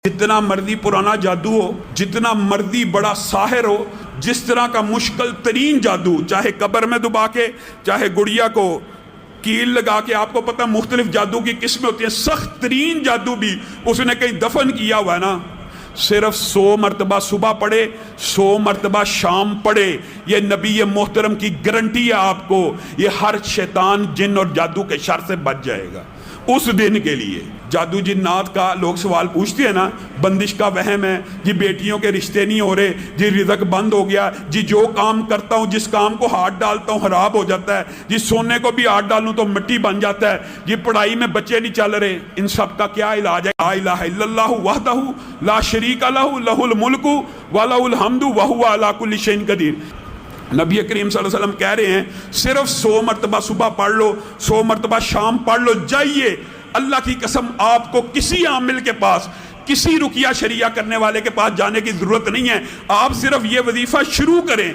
جتنا مرضی پرانا جادو ہو، جتنا مرضی بڑا ساحر ہو، جس طرح کا مشکل ترین جادو، چاہے قبر میں دبا کے، چاہے گڑیا کو کیل لگا کے، آپ کو پتہ مختلف جادو کی قسمیں ہوتی ہیں، سخت ترین جادو بھی اس نے کہیں دفن کیا ہوا ہے نا، صرف 100 مرتبہ صبح پڑھے، 100 مرتبہ شام پڑھے، یہ نبی محترم کی گارنٹی ہے آپ کو، یہ ہر شیطان جن اور جادو کے شر سے بچ جائے گا اس دن کے لیے۔ جادو جنات کا لوگ سوال پوچھتے ہیں نا، بندش کا وہم ہے جی، بیٹیوں کے رشتے نہیں ہو رہے جی، رزق بند ہو گیا جی، جو کام کرتا ہوں، جس کام کو ہاتھ ڈالتا ہوں خراب ہو جاتا ہے جی، سونے کو بھی ہاتھ ڈالوں تو مٹی بن جاتا ہے جی، پڑھائی میں بچے نہیں چل رہے، ان سب کا کیا علاج ہے؟ لا الہ الا اللہ وحدہ لا شریک لہ لہ الملک ولہ الحمد وہو علی کل شیء قدیر۔ نبی کریم صلی اللہ علیہ وسلم کہہ رہے ہیں صرف 100 مرتبہ صبح پڑھ لو، 100 مرتبہ شام پڑھ لو، جائیے اللہ کی قسم آپ کو کسی عامل کے پاس، کسی رقیہ شریعہ کرنے والے کے پاس جانے کی ضرورت نہیں ہے، آپ صرف یہ وظیفہ شروع کریں۔